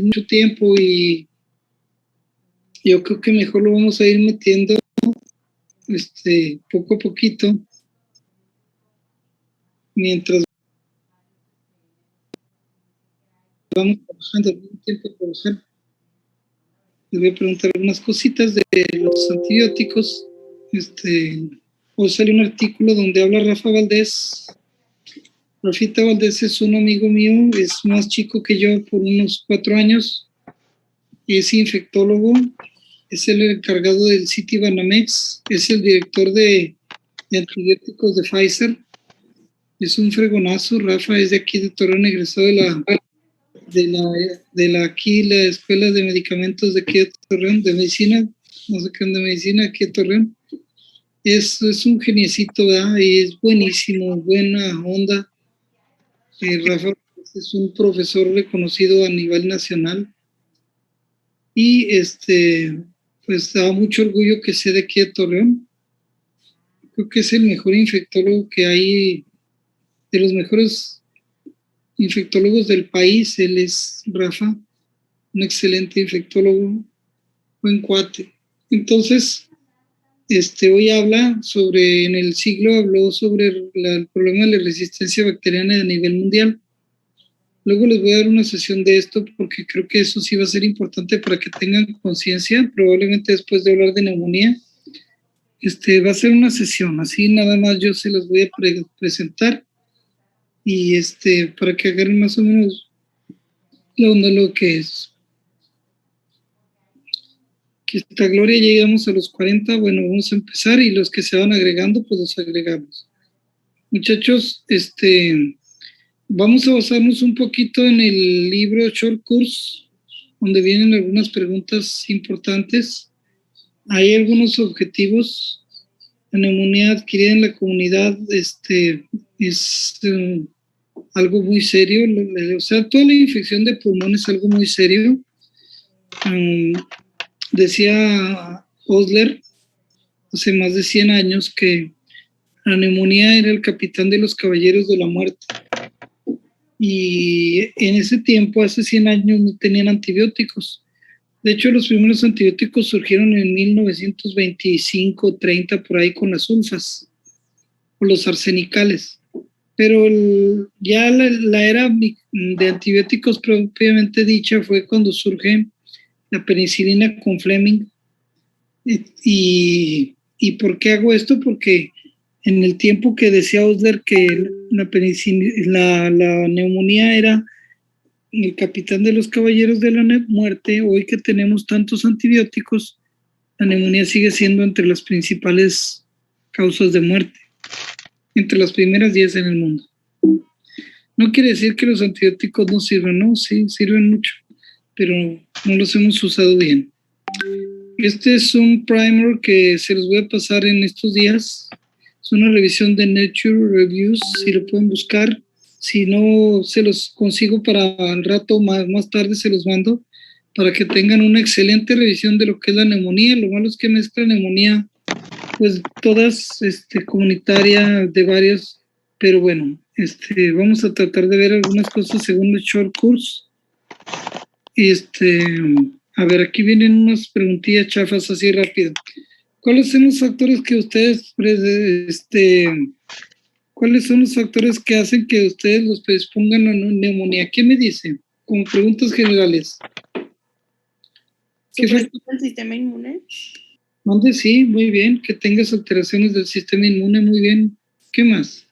mucho tiempo y yo creo que mejor lo vamos a ir metiendo poco a poquito mientras vamos trabajando algún tiempo trabajar. Les voy a preguntar algunas cositas de los antibióticos. Hoy salió un artículo donde habla Rafa Valdés. Rafita Valdés es un amigo mío, es más chico que yo por unos 4 años, es infectólogo, es el encargado del Citibanamex, es el director de antibióticos de Pfizer, es un fregonazo. Rafa es de aquí de Torreón, egresado de la Escuela de Medicamentos de aquí de Torreón, de Medicina, no sé qué de Medicina, aquí de Torreón. Es un geniecito, ¿verdad? Y es buenísimo, buena onda. Rafa es un profesor reconocido a nivel nacional y pues da mucho orgullo que sea de aquí de Torreón. Creo que es el mejor infectólogo que hay, de los mejores infectólogos del país. Él es Rafa, un excelente infectólogo, buen cuate. Entonces, hoy habla sobre, en el siglo habló sobre el problema de la resistencia bacteriana a nivel mundial. Luego les voy a dar una sesión de esto porque creo que eso sí va a ser importante para que tengan conciencia, probablemente después de hablar de neumonía. Va a ser una sesión, así nada más yo se las voy a presentar y para que agarren más o menos la onda lo que es. Que esta Gloria, llegamos a los 40, bueno, vamos a empezar y los que se van agregando, pues los agregamos. Muchachos, vamos a basarnos un poquito en el libro Short Course, donde vienen algunas preguntas importantes. Hay algunos objetivos. La neumonía adquirida en la comunidad es algo muy serio. O sea, toda la infección de pulmón es algo muy serio. Decía Osler hace más de 100 años que la neumonía era el capitán de los caballeros de la muerte. Y en ese tiempo, hace 100 años, no tenían antibióticos. De hecho, los primeros antibióticos surgieron en 1925-30 por ahí con las sulfas o los arsenicales. Pero ya la era de antibióticos propiamente dicha fue cuando surge la penicilina con Fleming. ¿Y por qué hago esto? Porque en el tiempo que decía Osler que la neumonía era el capitán de los caballeros de la muerte, hoy que tenemos tantos antibióticos, la neumonía sigue siendo entre las principales causas de muerte, entre las primeras 10 en el mundo. No quiere decir que los antibióticos no sirven, no, sí, sirven mucho, pero no los hemos usado bien. Este es un primer que se los voy a pasar en estos días. Es una revisión de Nature Reviews, si lo pueden buscar. Si no, se los consigo para el rato, más tarde se los mando, para que tengan una excelente revisión de lo que es la neumonía. Lo malo es que mezcla neumonía, pues todas comunitaria de varias, pero bueno, vamos a tratar de ver algunas cosas según el short course. A ver, aquí vienen unas preguntillas chafas así rápido. ¿Cuáles son los factores que ustedes, cuáles son los factores que hacen que ustedes los predispongan a una neumonía? ¿Qué me dicen? Como preguntas generales. ¿Supresión del sistema inmune? ¿Dónde? Sí, muy bien. Que tengas alteraciones del sistema inmune, muy bien. ¿Qué más?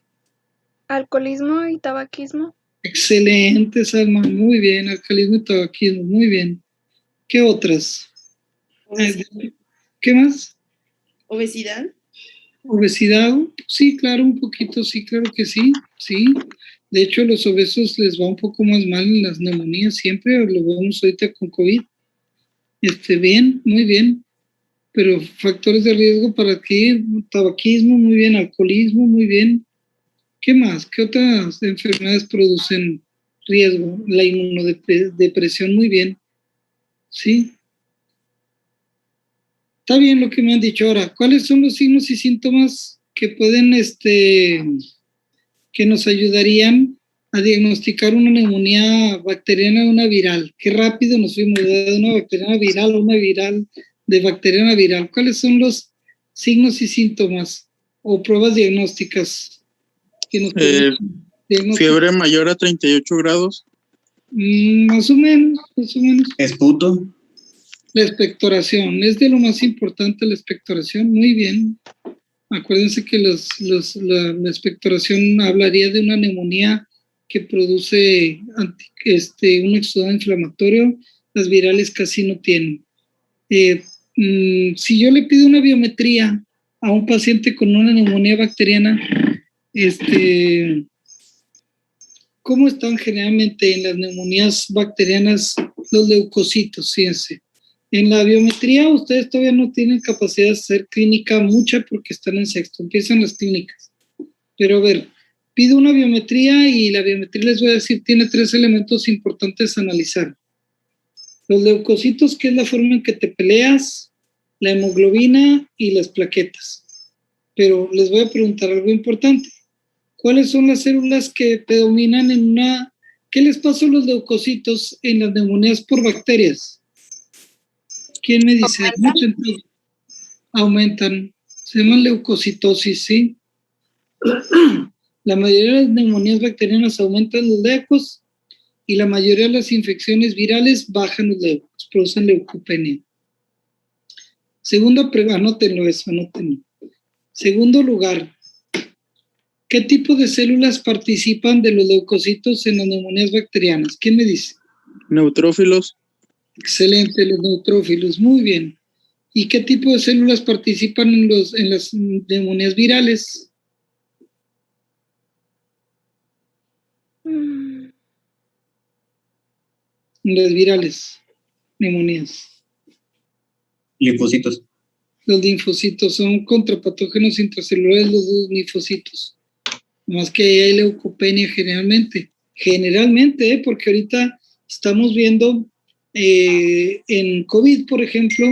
Alcoholismo y tabaquismo. Excelente, Salma, muy bien. Alcoholismo y tabaquismo, muy bien. ¿Qué otras? ¿Qué más? ¿Obesidad? ¿Obesidad? Sí, claro, un poquito, sí, claro que sí, sí. De hecho, a los obesos les va un poco más mal en las neumonías siempre, lo vemos ahorita con COVID. Bien, muy bien. Pero factores de riesgo para qué, tabaquismo, muy bien, alcoholismo, muy bien. ¿Qué más? ¿Qué otras enfermedades producen riesgo? La inmunodepresión, muy bien. Sí. Está bien lo que me han dicho ahora. ¿Cuáles son los signos y síntomas que pueden, que nos ayudarían a diagnosticar una neumonía bacteriana o una viral. Qué rápido nos fuimos de una bacteriana viral a una viral, de bacteriana viral. ¿Cuáles son los signos y síntomas o pruebas diagnósticas que nos diagnosticar? Fiebre mayor a 38 grados. Más o menos, más o menos. Esputo. La expectoración, es de lo más importante la expectoración, muy bien. Acuérdense que la expectoración hablaría de una neumonía que produce un exudado inflamatorio, las virales casi no tienen. Si yo le pido una biometría a un paciente con una neumonía bacteriana, ¿cómo están generalmente en las neumonías bacterianas los leucocitos? Fíjense. En la biometría ustedes todavía no tienen capacidad de hacer clínica mucha porque están en sexto, empiezan las clínicas. Pero a ver, pido una biometría y la biometría les voy a decir tiene 3 elementos importantes a analizar. Los leucocitos, que es la forma en que te peleas, la hemoglobina y las plaquetas. Pero les voy a preguntar algo importante. ¿Cuáles son las células que predominan en una... ¿Qué les pasa a los leucocitos en las neumonías por bacterias? ¿Quién me dice? Aumentan. Se llaman leucocitosis, ¿sí? La mayoría de las neumonías bacterianas aumentan los leucos y la mayoría de las infecciones virales bajan los leucos, producen leucopenia. Anótenlo eso, anótenlo. Segundo lugar, ¿qué tipo de células participan de los leucocitos en las neumonías bacterianas? ¿Quién me dice? Neutrófilos. Excelente, los neutrófilos, muy bien. ¿Y qué tipo de células participan en las neumonías virales? En las virales, neumonías. Linfocitos. Los linfocitos son contrapatógenos intracelulares, los dos linfocitos. Más que ahí hay leucopenia generalmente, porque ahorita estamos viendo en COVID, por ejemplo,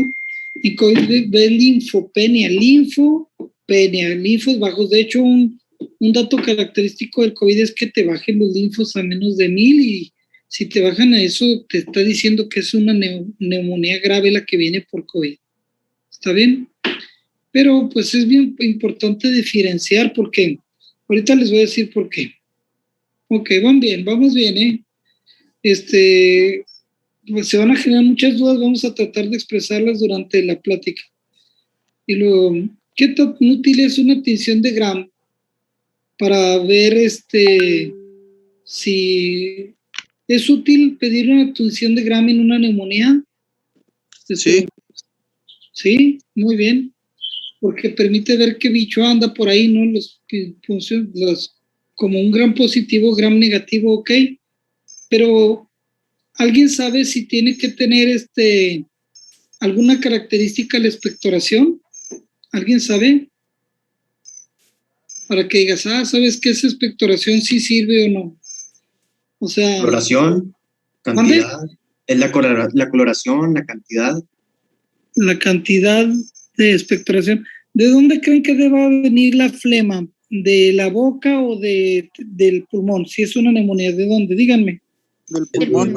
en COVID ves linfopenia, linfos bajos. De hecho, un dato característico del COVID es que te bajen los linfos a menos de 1000 y si te bajan a eso, te está diciendo que es una neumonía grave la que viene por COVID. ¿Está bien? Pero pues es bien importante diferenciar porque ahorita les voy a decir por qué. Ok, vamos bien, pues se van a generar muchas dudas, vamos a tratar de expresarlas durante la plática. Y luego, ¿qué tan útil es una tinción de Gram para ver si es útil pedir una tinción de Gram en una neumonía? Sí. Sí, muy bien, porque permite ver qué bicho anda por ahí, ¿no? Como un gram positivo, gram negativo, ok, pero ¿alguien sabe si tiene que tener alguna característica la expectoración? ¿Alguien sabe? Para que digas, ¿sabes qué esa expectoración sí sirve o no? O sea... Coloración, cantidad. ¿Dónde? Es la coloración, la cantidad. La cantidad de expectoración. ¿De dónde creen que deba venir la flema? ¿De la boca o del pulmón? Si es una neumonía, ¿de dónde? Díganme. Del pulmón.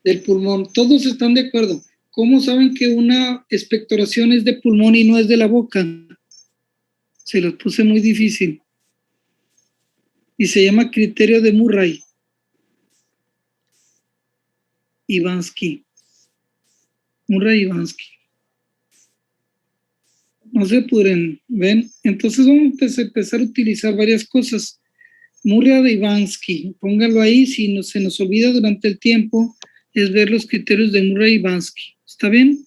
Del pulmón. Todos están de acuerdo. ¿Cómo saben que una expectoración es de pulmón y no es de la boca? Se los puse muy difícil. Y se llama criterio de Murray. Murray-Ivansky. No se apuren, ¿ven? Entonces vamos a empezar a utilizar varias cosas. Murray-Ivansky, póngalo ahí, si no, se nos olvida durante el tiempo, es ver los criterios de Murray-Ivansky. ¿Está bien?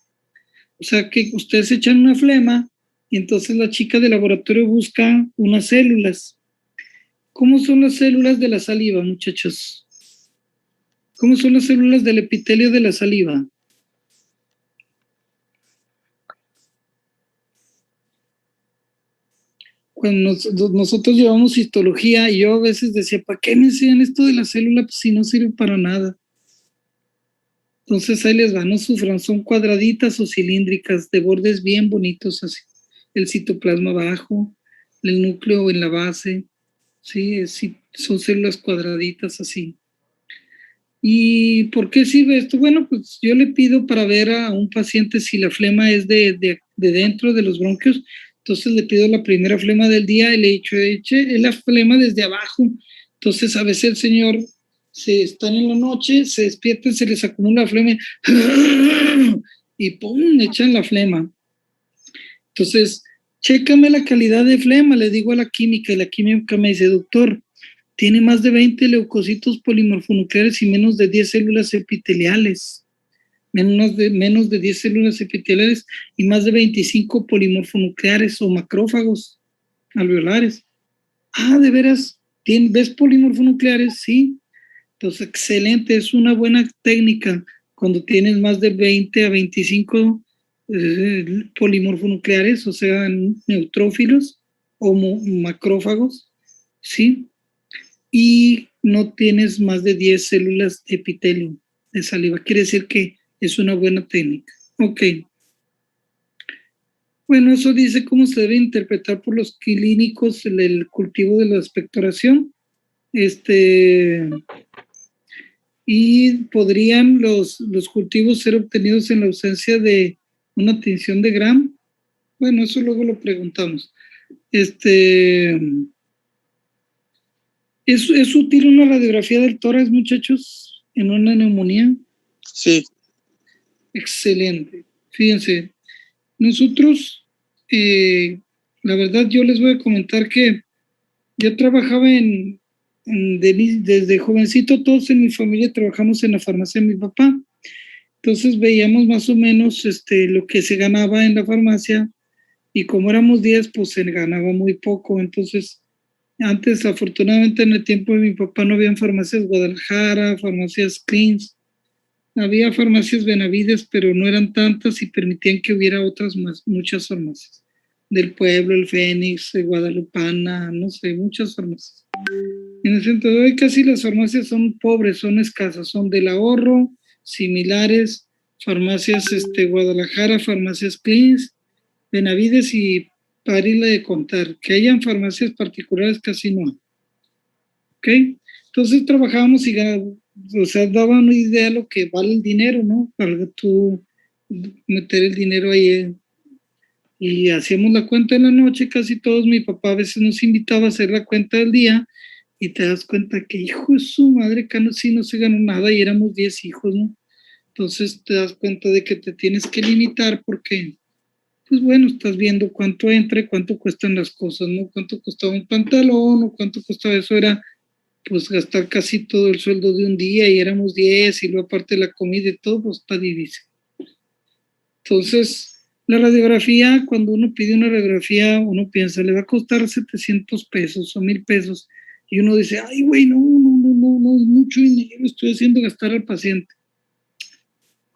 O sea que ustedes echan una flema y entonces la chica de laboratorio busca unas células. ¿Cómo son las células de la saliva, muchachos? ¿Cómo son las células del epitelio de la saliva? Cuando nosotros llevamos histología y yo a veces decía, ¿para qué me enseñan esto de la célula? Pues si no sirve para nada. Entonces ahí les va, no sufran, son cuadraditas o cilíndricas de bordes bien bonitos así. El citoplasma abajo, el núcleo en la base, Sí, son células cuadraditas así. ¿Y por qué sirve esto? Bueno, pues yo le pido para ver a un paciente si la flema es de dentro de los bronquios. Entonces le pido la primera flema del día y le he dicho, eche la flema desde abajo. Entonces a veces el señor se están en la noche, se despierta, se les acumula flema y ¡pum! Echan la flema. Entonces, chécame la calidad de flema, le digo a la química, y la química me dice, doctor, tiene más de 20 leucocitos polimorfonucleares y menos de 10 células epiteliales. Menos de 10 células epiteliales y más de 25 polimorfonucleares o macrófagos alveolares. Ah, ¿de veras? ¿Ves polimorfonucleares? Sí. Entonces, excelente, es una buena técnica cuando tienes más de 20 a 25 polimorfonucleares, o sea, neutrófilos o macrófagos, ¿sí? Y no tienes más de 10 células de epitelio de saliva. Quiere decir que es una buena técnica. Ok. Bueno, eso dice cómo se debe interpretar por los clínicos el cultivo de la expectoración. Y podrían los cultivos ser obtenidos en la ausencia de una tinción de Gram. Bueno, eso luego lo preguntamos. ¿Es útil una radiografía del tórax, muchachos, en una neumonía? Sí. Excelente. Fíjense, nosotros, la verdad, yo les voy a comentar que yo trabajaba desde jovencito, todos en mi familia trabajamos en la farmacia de mi papá. Entonces veíamos más o menos lo que se ganaba en la farmacia y como éramos 10, pues se ganaba muy poco. Entonces, antes, afortunadamente, en el tiempo de mi papá no habían farmacias Guadalajara, farmacias Cleans. Había farmacias Benavides, pero no eran tantas y permitían que hubiera muchas farmacias. Del pueblo, el Fénix, Guadalupana, no sé, muchas farmacias. En el centro de hoy casi las farmacias son pobres, son escasas, son del ahorro, similares, farmacias Guadalajara, farmacias Cleans, Benavides y para irle de contar, que hayan farmacias particulares casi no hay. ¿Ok? Entonces trabajábamos y daba una idea de lo que vale el dinero, ¿no? Para tú meter el dinero ahí. Y hacíamos la cuenta en la noche, casi todos. Mi papá a veces nos invitaba a hacer la cuenta del día y te das cuenta que, hijo de su madre, sí no se ganó nada y éramos 10 hijos, ¿no? Entonces te das cuenta de que te tienes que limitar porque, pues bueno, estás viendo cuánto entra y cuánto cuestan las cosas, ¿no? Cuánto costaba un pantalón o cuánto costaba eso, era pues gastar casi todo el sueldo de un día y éramos 10 y luego aparte de la comida y todo, pues está difícil. Entonces, la radiografía, cuando uno pide una radiografía, uno piensa, le va a costar 700 pesos o 1000 pesos. Y uno dice, ay, güey, no, es mucho dinero, estoy haciendo gastar al paciente.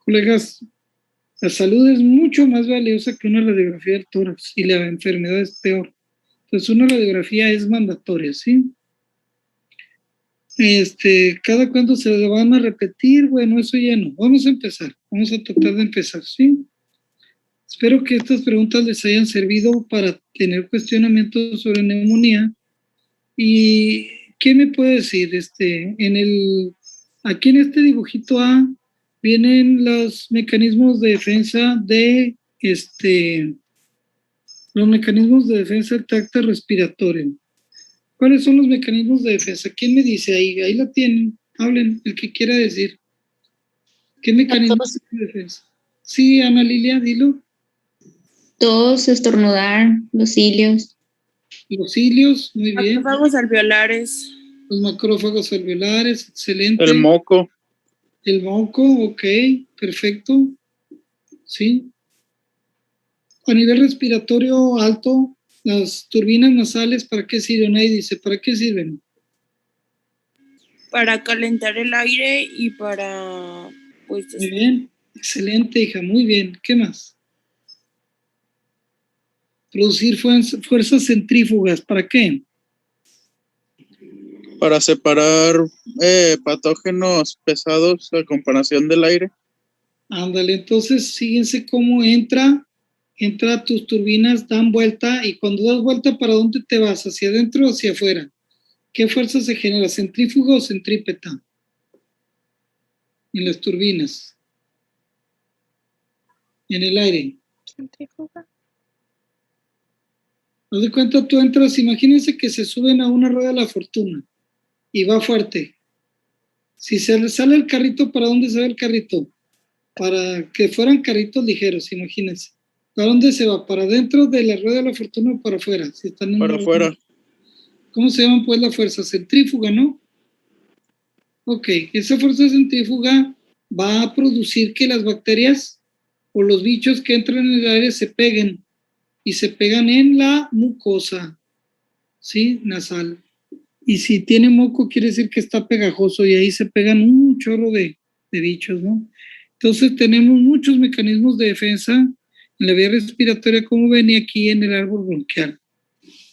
Colegas, la salud es mucho más valiosa que una radiografía del tórax y la enfermedad es peor. Entonces, una radiografía es mandatoria, ¿sí? Cada cuánto se le van a repetir, bueno, eso ya no. Vamos a empezar, vamos a tratar de empezar, ¿sí? Espero que estas preguntas les hayan servido para tener cuestionamientos sobre neumonía. ¿Y qué me puede decir? Aquí en este dibujito A vienen los mecanismos de defensa los mecanismos de defensa del tracto respiratorio. ¿Cuáles son los mecanismos de defensa? ¿Quién me dice ahí? Ahí la tienen. Hablen, el que quiera decir. ¿Qué mecanismos de defensa? Sí, Ana Lilia, dilo. Tos, estornudar, los cilios. Los cilios, muy bien. Macrófagos alveolares. Los macrófagos alveolares, excelente. El moco. El moco, ok, perfecto. Sí. A nivel respiratorio alto, las turbinas nasales, ¿para qué sirven? Ahí dice, ¿para qué sirven? Para calentar el aire y para, pues... Muy bien, excelente, hija, muy bien. ¿Qué más? Producir fuerzas centrífugas, ¿para qué? Para separar patógenos pesados a comparación del aire. Ándale, entonces fíjense cómo entra tus turbinas, dan vuelta y cuando das vuelta, ¿para dónde te vas? ¿Hacia adentro o hacia afuera? ¿Qué fuerza se genera? ¿Centrífuga o centrípeta? En las turbinas. En el aire. Centrífuga. Haz de cuenta, tú entras, imagínense que se suben a una rueda de la fortuna y va fuerte. Si se le sale el carrito, ¿para dónde se va el carrito? Para que fueran carritos ligeros, imagínense. ¿Para dónde se va? ¿Para dentro de la rueda de la fortuna o para afuera? Si están en Para afuera. ¿Cómo se llama pues la fuerza? Centrífuga, ¿no? Ok, esa fuerza centrífuga va a producir que las bacterias o los bichos que entran en el aire se peguen y se pegan en la mucosa, ¿sí? Nasal. Y si tiene moco, quiere decir que está pegajoso y ahí se pegan un chorro de bichos, ¿no? Entonces tenemos muchos mecanismos de defensa en la vía respiratoria, como ven aquí en el árbol bronquial.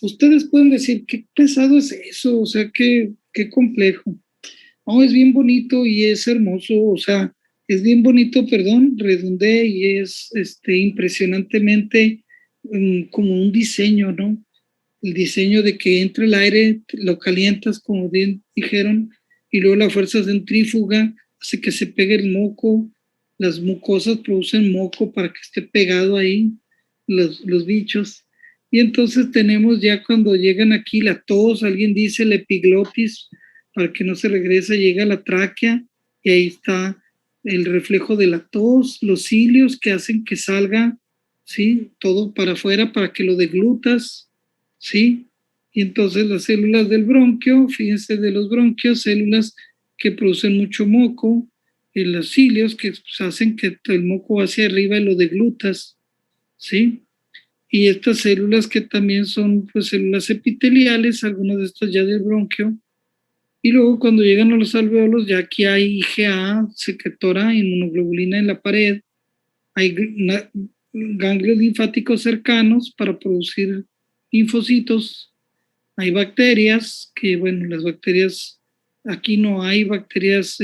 Ustedes pueden decir, qué pesado es eso, o sea, qué complejo. No, es bien bonito y es hermoso, o sea, es bien bonito, perdón, redundé, y es impresionantemente como un diseño, ¿no? El diseño de que entre el aire, lo calientas, como bien dijeron, y luego la fuerza centrífuga hace que se pegue el moco, las mucosas producen moco para que esté pegado ahí los bichos. Y entonces tenemos ya cuando llegan aquí la tos, alguien dice la epiglotis, para que no se regrese, llega la tráquea y ahí está el reflejo de la tos, los cilios que hacen que salga, ¿sí? Todo para afuera para que lo deglutas, ¿sí? Y entonces las células del bronquio, fíjense de los bronquios, células que producen mucho moco, y los cilios que pues, hacen que el moco va hacia arriba y lo deglutas, ¿sí? Y estas células que también son pues células epiteliales, algunas de estas ya del bronquio, y luego cuando llegan a los alveolos ya aquí hay IgA, secretora, inmunoglobulina en la pared, hay ganglios linfáticos cercanos para producir linfocitos, hay bacterias, que bueno, las bacterias, aquí no hay bacterias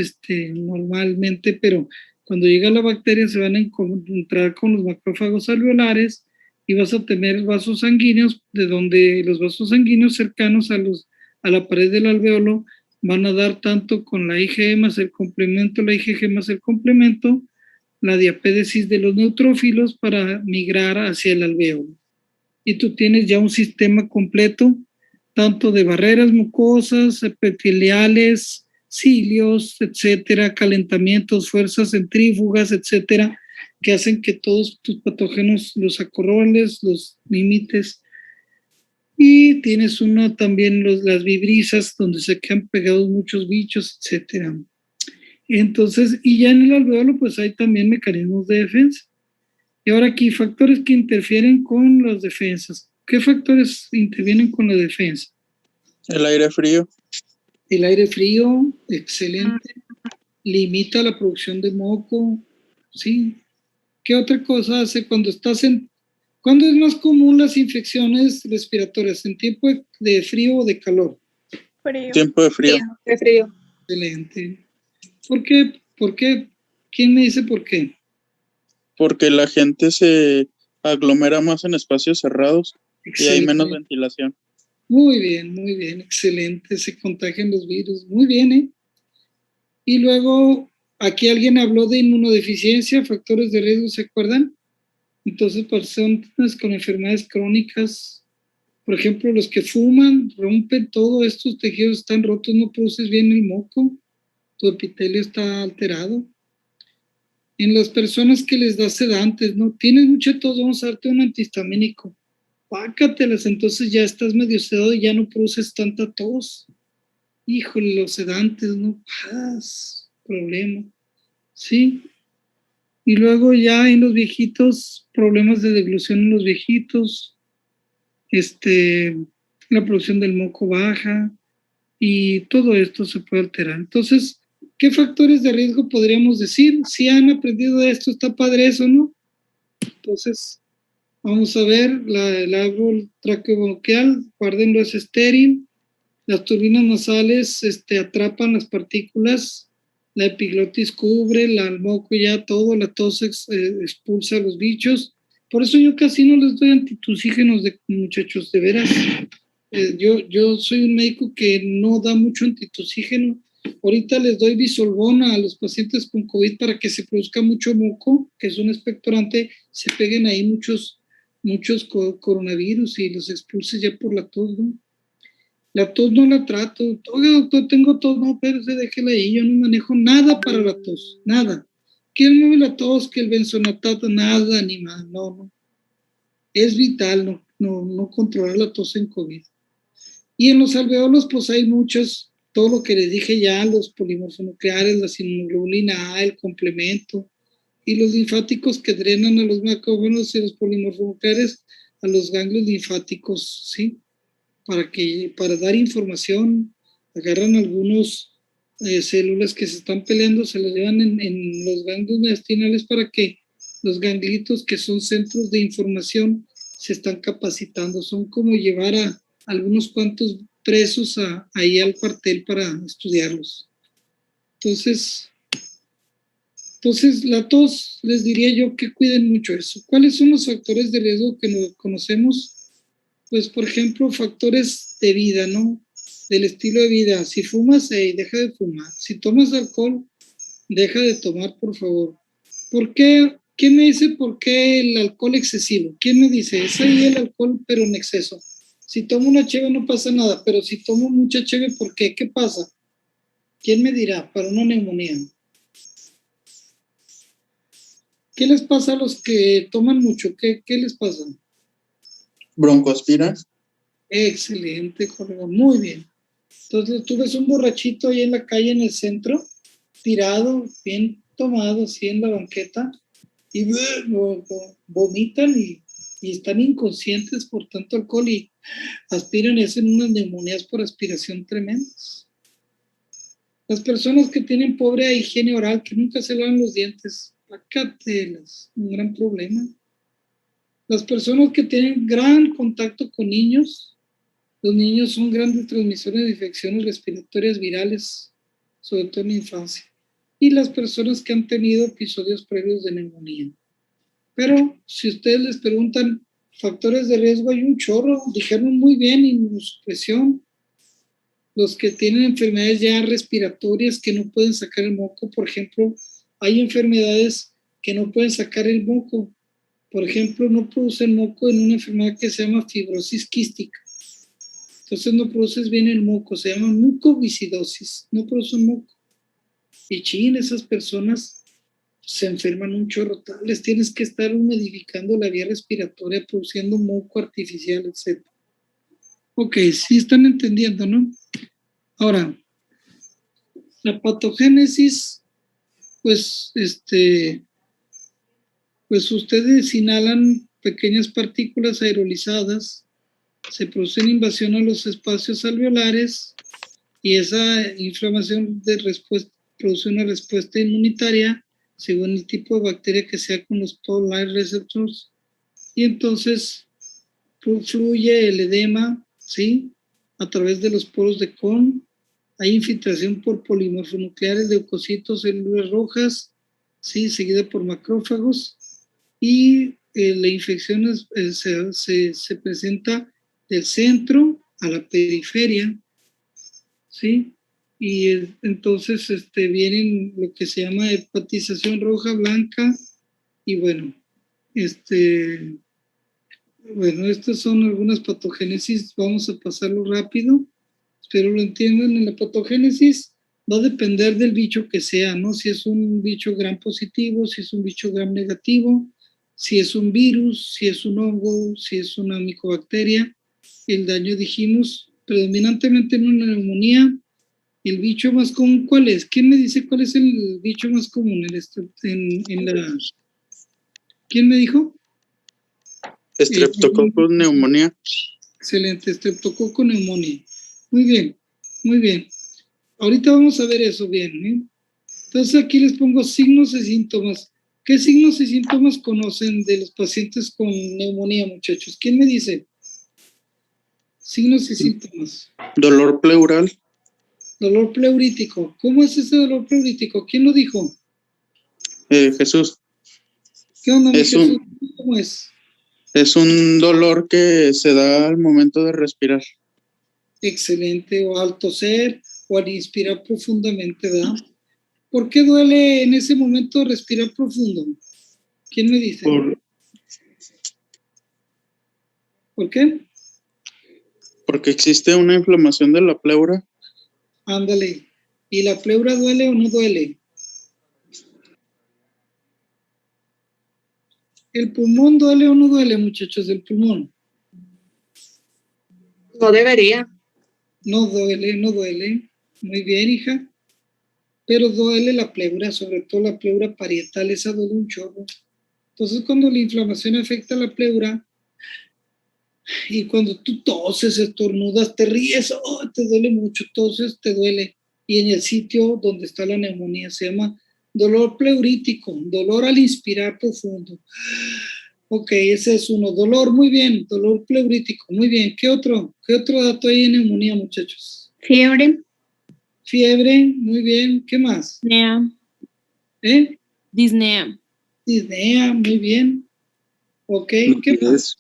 normalmente, pero cuando llega la bacteria se van a encontrar con los macrófagos alveolares y vas a tener vasos sanguíneos, de donde los vasos sanguíneos cercanos a la pared del alveolo van a dar tanto con la IgE más el complemento, la IgG más el complemento, la diapédesis de los neutrófilos para migrar hacia el alveolo. Y tú tienes ya un sistema completo, tanto de barreras mucosas, epiteliales, cilios, etcétera, calentamientos, fuerzas centrífugas, etcétera, que hacen que todos tus patógenos los acorrales, los limites. Y tienes también las vibrisas, donde se quedan pegados muchos bichos, etcétera. Entonces, y ya en el alveolo, pues hay también mecanismos de defensa. Y ahora aquí, factores que interfieren con las defensas. ¿Qué factores intervienen con la defensa? El aire frío. El aire frío, excelente. Limita la producción de moco, ¿sí? ¿Qué otra cosa hace cuando ¿Cuándo es más común las infecciones respiratorias? ¿En tiempo de frío o de calor? Frío. Tiempo de frío. De frío. Excelente. ¿Por qué? ¿Por qué? ¿Quién me dice por qué? Porque la gente se aglomera más en espacios cerrados y hay menos ventilación. Muy bien, excelente. Se contagian los virus. Muy bien, ¿eh? Y luego, aquí alguien habló de inmunodeficiencia, factores de riesgo, ¿se acuerdan? Entonces, personas con enfermedades crónicas, por ejemplo, los que fuman, rompen todos estos tejidos, están rotos, no produces bien el moco, tu epitelio está alterado. En las personas que les da sedantes, ¿no? Tienes mucha tos, vamos a darte un antihistamínico. Pácatelas, entonces ya estás medio sedado y ya no produces tanta tos. Híjole, los sedantes, ¿no? Problema. ¿Sí? Y luego ya en los viejitos, problemas de deglución en los viejitos, la producción del moco baja y todo esto se puede alterar. Entonces, ¿qué factores de riesgo podríamos decir? Si han aprendido de esto, está padre eso, ¿no? Entonces, vamos a ver, el árbol traqueobronquial, guárdenlo, es estéril. Las turbinas nasales atrapan las partículas, la epiglotis cubre, el moco ya todo, la tos expulsa a los bichos. Por eso yo casi no les doy antitusígenos, muchachos, de veras. Yo soy un médico que no da mucho antitusígeno. Ahorita les doy bisolbón a los pacientes con COVID para que se produzca mucho moco, que es un expectorante, se peguen ahí muchos coronavirus y los expulse ya por la tos, ¿no? La tos no la trato. Oiga, doctor, tengo tos. No, pero se déjela ahí. Yo no manejo nada para la tos. Nada. ¿Quién mueve la tos? Que el benzonatato, nada, ni más. No. Es vital no controlar la tos en COVID. Y en los alveolos, pues hay muchos, todo lo que les dije ya, los polimorfonucleares, la inmunoglobulina A, el complemento, y los linfáticos que drenan a los macrófagos y los polimorfonucleares a los ganglios linfáticos, ¿sí? Para dar información, agarran algunos células que se están peleando, se las llevan en los ganglios mediastinales para que los ganglitos que son centros de información se están capacitando. Son como llevar a algunos cuantos presos ahí al cuartel para estudiarlos. Entonces, la tos, les diría yo que cuiden mucho eso. ¿Cuáles son los factores de riesgo que no conocemos? Pues, por ejemplo, factores de vida, ¿no? Del estilo de vida. Si fumas, deja de fumar. Si tomas alcohol, deja de tomar, por favor. ¿Por qué? ¿Quién me dice por qué el alcohol excesivo? ¿Quién me dice? Es ahí el alcohol, pero en exceso. Si tomo una cheve no pasa nada, pero si tomo mucha cheve, ¿por qué? ¿Qué pasa? ¿Quién me dirá? Para una neumonía. ¿Qué les pasa a los que toman mucho? ¿Qué les pasa? Broncoaspiran. Excelente, colega, muy bien. Entonces tú ves un borrachito ahí en la calle, en el centro, tirado, bien tomado, así en la banqueta, y vomitan y están inconscientes por tanto alcohol y aspiran y hacen unas neumonías por aspiración tremendas. Las personas que tienen pobre higiene oral, que nunca se lavan los dientes, placatelas, un gran problema. Las personas que tienen gran contacto con niños, los niños son grandes transmisores de infecciones respiratorias virales, sobre todo en la infancia. Y las personas que han tenido episodios previos de neumonía. Pero si ustedes les preguntan factores de riesgo, hay un chorro. Dijeron muy bien, inmunosupresión. Los que tienen enfermedades ya respiratorias que no pueden sacar el moco, por ejemplo, hay enfermedades que no pueden sacar el moco. Por ejemplo, no producen moco en una enfermedad que se llama fibrosis quística. Entonces no produces bien el moco, se llama mucoviscidosis, no producen moco. Y chin, esas personas se enferman un chorro, les tienes que estar humidificando la vía respiratoria, produciendo moco artificial, etc. Ok, sí están entendiendo, ¿no? Ahora, la patogénesis, pues ustedes inhalan pequeñas partículas aerolizadas, se produce invasión a los espacios alveolares y esa inflamación de respuesta produce una respuesta inmunitaria según el tipo de bacteria que sea con los toll-like receptors, y entonces fluye el edema, ¿sí? A través de los poros de Kohn, hay infiltración por polimorfonucleares, leucocitos, células rojas, ¿sí? Seguida por macrófagos, y la infección se presenta del centro a la periferia, ¿sí? Y entonces vienen lo que se llama hepatización roja, blanca, y bueno, estas son algunas patogénesis, vamos a pasarlo rápido, espero lo entiendan. En la patogénesis va a depender del bicho que sea, ¿no? Si es un bicho gram positivo, si es un bicho gram negativo, si es un virus, si es un hongo, si es una micobacteria. El daño, dijimos, predominantemente en una neumonía. El bicho más común, ¿cuál es? ¿Quién me dice cuál es el bicho más común ¿Quién me dijo? Streptococcus neumonía. Excelente, Streptococcus neumonía. Muy bien, muy bien. Ahorita vamos a ver eso bien, ¿eh? Entonces aquí les pongo signos y síntomas. ¿Qué signos y síntomas conocen de los pacientes con neumonía, muchachos? ¿Quién me dice? Signos y síntomas. Dolor pleural. Dolor pleurítico. ¿Cómo es ese dolor pleurítico? ¿Quién lo dijo? Jesús. ¿Qué onda, Jesús? ¿Cómo es? Es un dolor que se da al momento de respirar. Excelente, o al toser, o al inspirar profundamente, ¿verdad? ¿Por qué duele en ese momento respirar profundo? ¿Quién me dice? ¿Por qué? Porque existe una inflamación de la pleura. Ándale. ¿Y la pleura duele o no duele? ¿El pulmón duele o no duele, muchachos? El pulmón. No debería. No duele, no duele. Muy bien, hija. Pero duele la pleura, sobre todo la pleura parietal, esa duele un chorro. Entonces, cuando la inflamación afecta la pleura, y cuando tú toses, estornudas, te ríes, oh, te duele mucho, toses, te duele. Y en el sitio donde está la neumonía se llama dolor pleurítico, dolor al inspirar profundo. Ok, ese es uno. Dolor, muy bien, dolor pleurítico, muy bien. ¿Qué otro? ¿Qué otro dato hay en neumonía, muchachos? Fiebre. Fiebre, muy bien. ¿Qué más? Disnea. Disnea, muy bien. Ok, ¿qué más?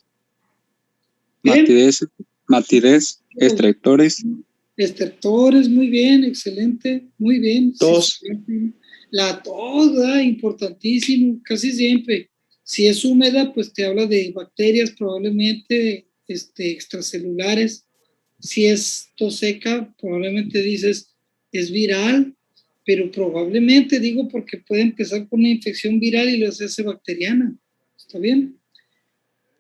Matidez, extractores. Estertores, muy bien, excelente, muy bien. Tos. Sí, la tos, importantísimo, casi siempre. Si es húmeda, pues te habla de bacterias probablemente extracelulares. Si es tos seca, probablemente dices es viral, pero probablemente digo porque puede empezar con una infección viral y luego se hace bacteriana. ¿Está bien?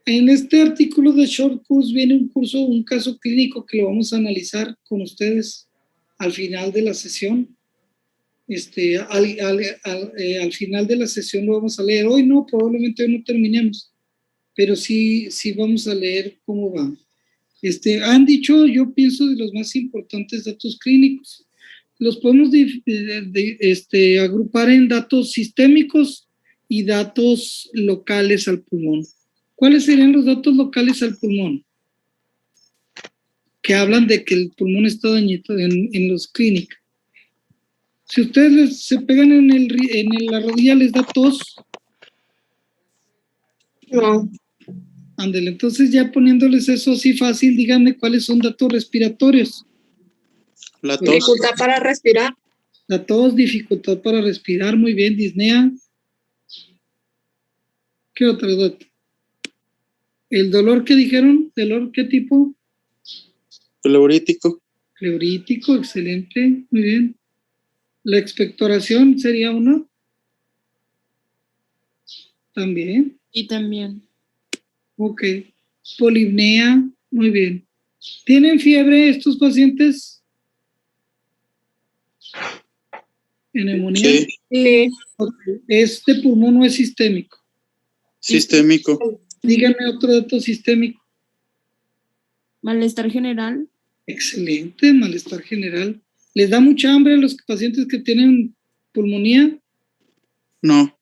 En este artículo de Short Course viene un caso clínico que lo vamos a analizar con ustedes al final de la sesión. Al final de la sesión lo vamos a leer. Hoy no, probablemente hoy no terminemos, pero sí vamos a leer cómo va. Han dicho, yo pienso, de los más importantes datos clínicos. Los podemos agrupar en datos sistémicos y datos locales al pulmón. ¿Cuáles serían los datos locales al pulmón? Que hablan de que el pulmón está dañado en los clínicos. Si ustedes se pegan en la rodilla, ¿les da tos? No. Ándale, entonces ya poniéndoles eso así fácil, díganme cuáles son datos respiratorios. La tos. Dificultad para respirar. La tos, dificultad para respirar, muy bien, disnea. ¿Qué otro dato? ¿El dolor que dijeron? ¿Dolor qué tipo? Pleurítico. Pleurítico, excelente, muy bien. ¿La expectoración sería uno? También. Y también. Ok. Polipnea, muy bien. ¿Tienen fiebre estos pacientes? ¿En neumonía? Sí. Sí. Okay. ¿Este pulmón no es sistémico? Sistémico. Díganme otro dato sistémico. Malestar general. Excelente, malestar general. ¿Les da mucha hambre a los pacientes que tienen pulmonía? No.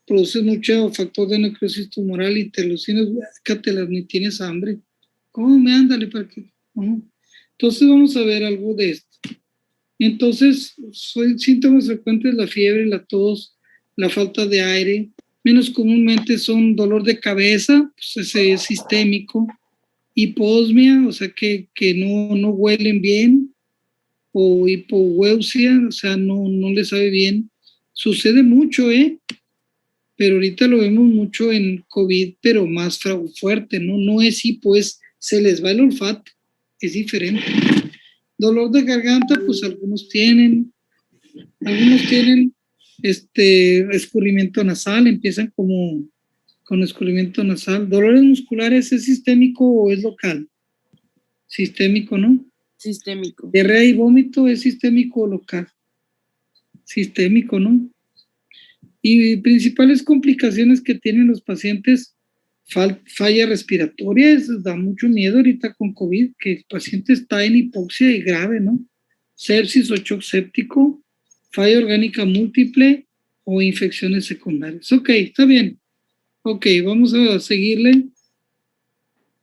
Produce mucho factor de necrosis tumoral, interleucinas, cátelas, ni tienes hambre. ¿Cómo? Ándale, para que. No. Entonces vamos a ver algo de esto. Entonces, síntomas frecuentes: la fiebre, la tos, la falta de aire. Menos comúnmente son dolor de cabeza, pues ese es sistémico. Hiposmia, o sea que no huelen bien, o hipogeusia, o sea, no les sabe bien. Sucede mucho, pero ahorita lo vemos mucho en COVID, pero más fuerte, ¿no? No es hipo, se les va el olfato, es diferente. Dolor de garganta, pues algunos tienen escurrimiento nasal, empiezan como con escurrimiento nasal. ¿Dolores musculares es sistémico o es local? Sistémico, ¿no? Sistémico. Diarrea y vómito es sistémico o local. Sistémico, ¿no? Y principales complicaciones que tienen los pacientes: falla respiratoria, eso da mucho miedo ahorita con COVID, que el paciente está en hipoxia y grave, ¿no? Sepsis o shock séptico, falla orgánica múltiple o infecciones secundarias. Ok, está bien. Ok, vamos a seguirle.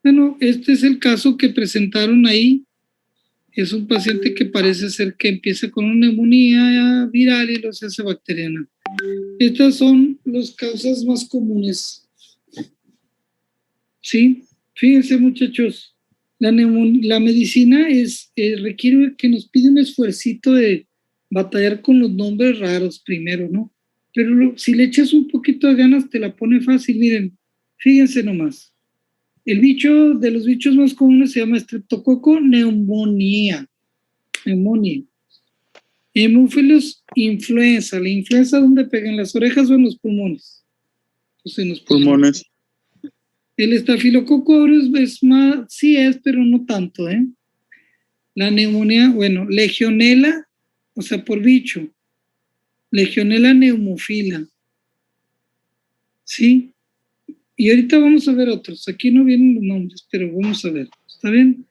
Bueno, este es el caso que presentaron ahí. Es un paciente que parece ser que empieza con una neumonía viral y luego se hace bacteriana. Estas son las causas más comunes. ¿Sí? Fíjense, muchachos. La medicina requiere que nos pide un esfuercito de batallar con los nombres raros primero, ¿no? Pero si le echas un poquito de ganas, te la pone fácil. Miren, fíjense nomás. El bicho de los bichos más comunes se llama Streptococo neumonía. Neumonía. Hemófilos influenza. ¿La influenza dónde pega? ¿En las orejas o en los pulmones? Pues en los Pulmones. El estafilococo aureus es más, sí es, pero no tanto, ¿eh? La neumonía, bueno, legionela, o sea, por bicho. Legionela neumofila. ¿Sí? Y ahorita vamos a ver otros. Aquí no vienen los nombres, pero vamos a ver. ¿Está bien?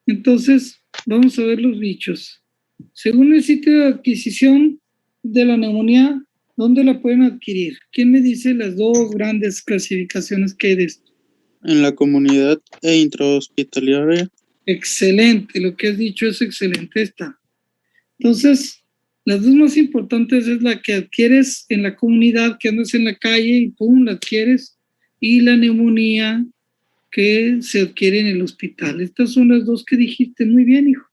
Entonces, vamos a ver los bichos. Según el sitio de adquisición de la neumonía, ¿dónde la pueden adquirir? ¿Quién me dice las dos grandes clasificaciones que hay de esto? En la comunidad e intrahospitalaria. Excelente, lo que has dicho es excelente. Está. Entonces, las dos más importantes es la que adquieres en la comunidad, que andas en la calle y pum, la adquieres, y la neumonía que se adquiere en el hospital. Estas son las dos que dijiste muy bien, hijo.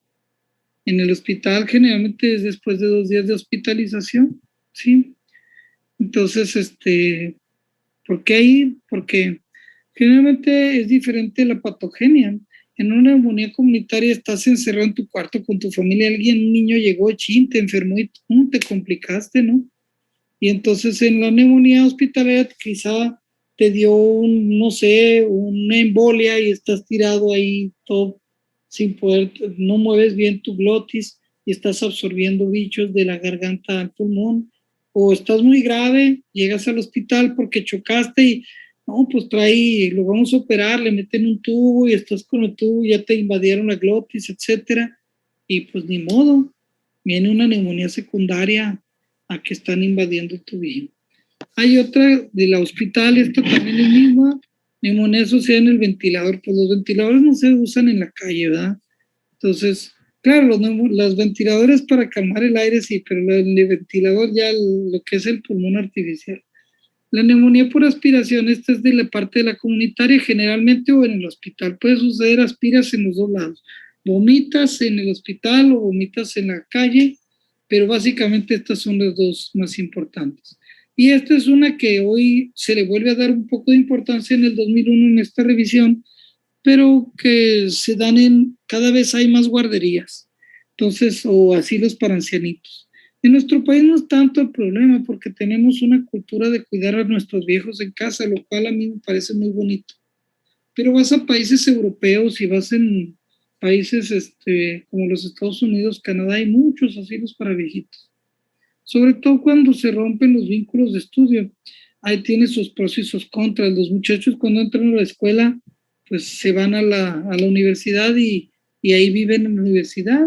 En el hospital generalmente es después de 2 días de hospitalización, ¿sí? Entonces, ¿por qué ahí? Porque generalmente es diferente la patogenia. En una neumonía comunitaria estás encerrado en tu cuarto con tu familia, un niño llegó, chin, te enfermó y te complicaste, ¿no? Y entonces en la neumonía hospitalaria quizá te dio no sé, una embolia y estás tirado ahí todo sin poder, no mueves bien tu glotis y estás absorbiendo bichos de la garganta al pulmón. O estás muy grave, llegas al hospital porque chocaste y no, pues lo vamos a operar, le meten un tubo y estás con el tubo, ya te invadieron la glotis, etcétera. Y pues ni modo, viene una neumonía secundaria a que están invadiendo tu vida. Hay otra de la hospital, esta también es misma, neumonía asociada en el ventilador. Pues los ventiladores no se usan en la calle, ¿verdad? Entonces, claro, los ventiladores para calmar el aire sí, pero el ventilador ya lo que es el pulmón artificial. La neumonía por aspiración, esta es de la parte de la comunitaria generalmente o en el hospital. Puede suceder, aspiras en los dos lados. Vomitas en el hospital o vomitas en la calle, pero básicamente estas son las dos más importantes. Y esta es una que hoy se le vuelve a dar un poco de importancia en el 2001 en esta revisión, pero que se dan cada vez hay más guarderías, entonces, o asilos para ancianitos. En nuestro país no es tanto el problema porque tenemos una cultura de cuidar a nuestros viejos en casa, lo cual a mí me parece muy bonito. Pero vas a países europeos y vas en países como los Estados Unidos, Canadá, hay muchos asilos para viejitos. Sobre todo cuando se rompen los vínculos de estudio. Ahí tiene sus pros y sus contras. Los muchachos cuando entran a la escuela, pues se van a la universidad y ahí viven en la universidad.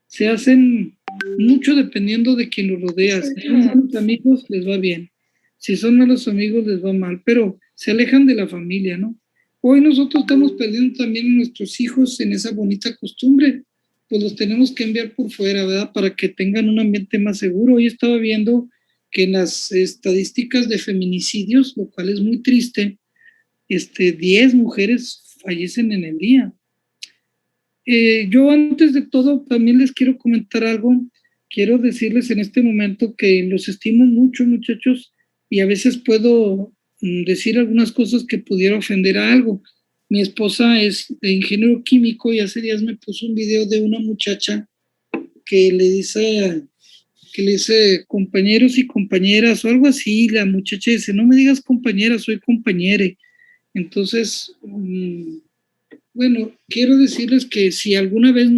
Se hacen mucho dependiendo de quien los rodea. Si son buenos amigos, les va bien. Si son malos amigos, les va mal. Pero se alejan de la familia, ¿no? Hoy nosotros estamos perdiendo también a nuestros hijos en esa bonita costumbre. Pues los tenemos que enviar por fuera, ¿verdad? Para que tengan un ambiente más seguro. Hoy estaba viendo que en las estadísticas de feminicidios, lo cual es muy triste, 10 mujeres fallecen en el día. Yo antes de todo también les quiero comentar algo. Quiero decirles en este momento que los estimo mucho, muchachos, y a veces puedo decir algunas cosas que pudiera ofender a algo. Mi esposa es de ingeniero químico y hace días me puso un video de una muchacha que le dice compañeros y compañeras o algo así. La muchacha dice, no me digas compañera, soy compañere. Entonces, bueno, quiero decirles que si alguna vez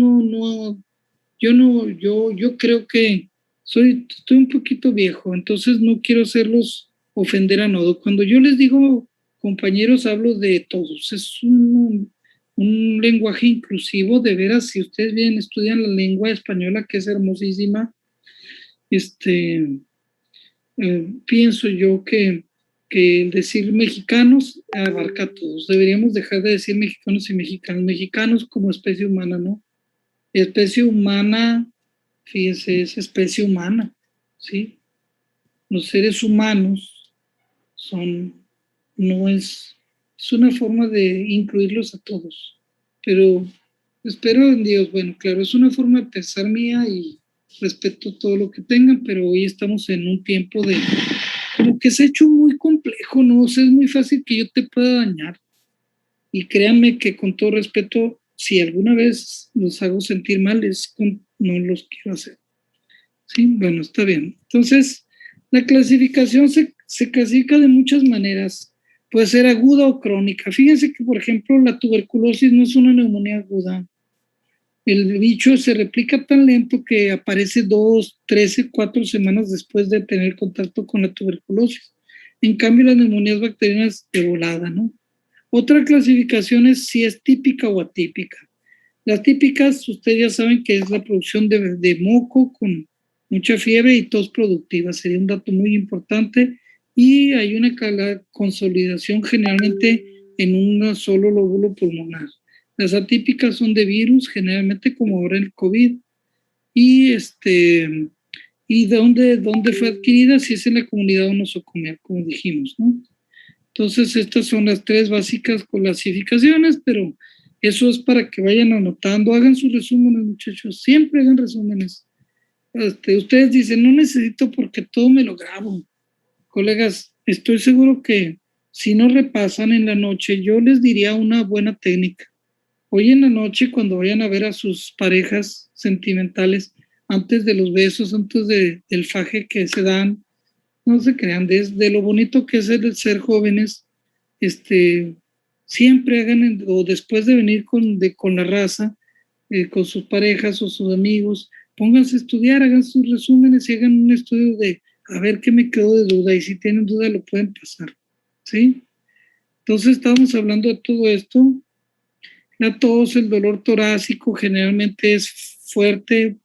yo creo que estoy un poquito viejo, entonces no quiero hacerlos ofender a nodo. Cuando yo les digo compañeros, hablo de todos. Es un lenguaje inclusivo, de veras, si ustedes bien estudian la lengua española, que es hermosísima, pienso yo que el decir mexicanos abarca a todos. Deberíamos dejar de decir mexicanos y mexicanos como especie humana, ¿no? Especie humana, fíjense, es especie humana, ¿sí? Los seres humanos es una forma de incluirlos a todos. pero espero en Dios. Bueno, claro, es una forma de pensar mía y respeto todo lo que tengan, pero hoy estamos en un tiempo de como que se ha hecho muy complejo, ¿no? O sea, es muy fácil que yo te pueda dañar. Y créanme que con todo respeto, si alguna vez los hago sentir mal, no los quiero hacer. Sí, bueno, está bien. Entonces, la clasificación se clasifica de muchas maneras. Puede ser aguda o crónica. Fíjense que, por ejemplo, la tuberculosis no es una neumonía aguda. El bicho se replica tan lento que aparece 2, 13, 4 semanas después de tener contacto con la tuberculosis. En cambio, las neumonías bacterianas de volada, ¿no? Otra clasificación es si es típica o atípica. Las típicas, ustedes ya saben que es la producción de moco con mucha fiebre y tos productiva. Sería un dato muy importante. Y hay una consolidación generalmente en un solo lóbulo pulmonar. Las atípicas son de virus, generalmente como ahora el COVID. Y dónde fue adquirida, si es en la comunidad nosocomial, como dijimos, ¿no? Entonces, estas son las 3 básicas clasificaciones, pero eso es para que vayan anotando, hagan sus resúmenes, muchachos, siempre hagan resúmenes. Ustedes dicen, no necesito porque todo me lo grabo. Colegas, estoy seguro que si no repasan en la noche, yo les diría una buena técnica. Hoy en la noche, cuando vayan a ver a sus parejas sentimentales, antes de los besos, antes del faje que se dan, no se crean, de lo bonito que es el ser jóvenes, siempre hagan, o después de venir con la raza, con sus parejas o sus amigos, pónganse a estudiar, hagan sus resúmenes y hagan un estudio de a ver qué me quedó de duda, y si tienen duda lo pueden pasar, ¿sí? Entonces estábamos hablando de todo esto. La tos, el dolor torácico generalmente es fuerte,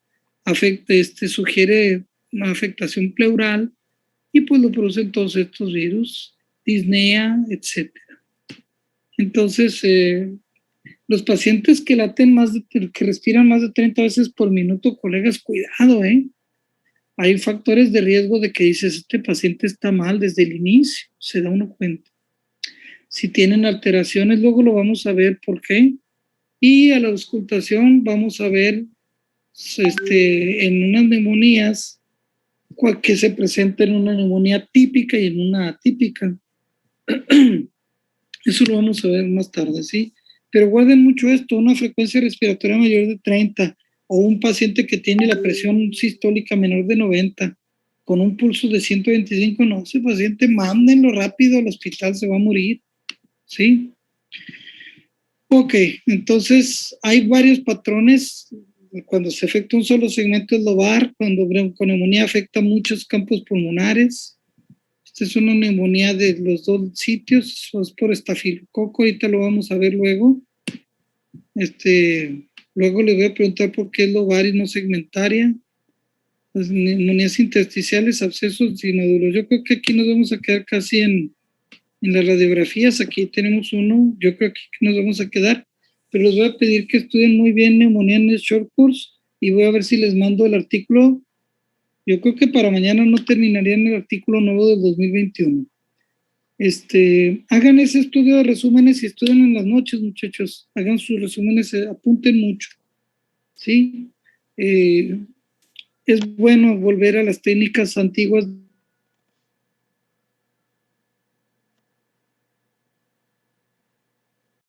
sugiere una afectación pleural, y pues lo producen todos estos virus, disnea, etc. Entonces, los pacientes que que respiran más de 30 veces por minuto, colegas, cuidado, hay factores de riesgo de que dices, este paciente está mal desde el inicio, se da uno cuenta. Si tienen alteraciones, luego lo vamos a ver por qué. Y a la auscultación vamos a ver en unas neumonías que se presenta en una neumonía típica y en una atípica. Eso lo vamos a ver más tarde, ¿sí? Pero guarden mucho esto, una frecuencia respiratoria mayor de 30 o un paciente que tiene la presión sistólica menor de 90 con un pulso de 125, no, ese paciente mándenlo rápido al hospital, se va a morir, ¿sí? Ok, entonces hay varios patrones. Cuando se afecta un solo segmento del lobar, cuando bronconeumonía afecta muchos campos pulmonares. Esta es una neumonía de los 2 sitios, es por estafilococo, ahorita lo vamos a ver luego. Luego les voy a preguntar por qué es lobar y no segmentaria. Las neumonías intersticiales, abscesos y nódulos. Yo creo que aquí nos vamos a quedar casi en las radiografías. Aquí tenemos uno, yo creo que aquí nos vamos a quedar, pero les voy a pedir que estudien muy bien neumonía en el short course y voy a ver si les mando el artículo. Yo creo que para mañana no terminarían el artículo nuevo del 2021. Hagan ese estudio de resúmenes y estudien en las noches, muchachos. Hagan sus resúmenes, apunten mucho, ¿sí? Es bueno volver a las técnicas antiguas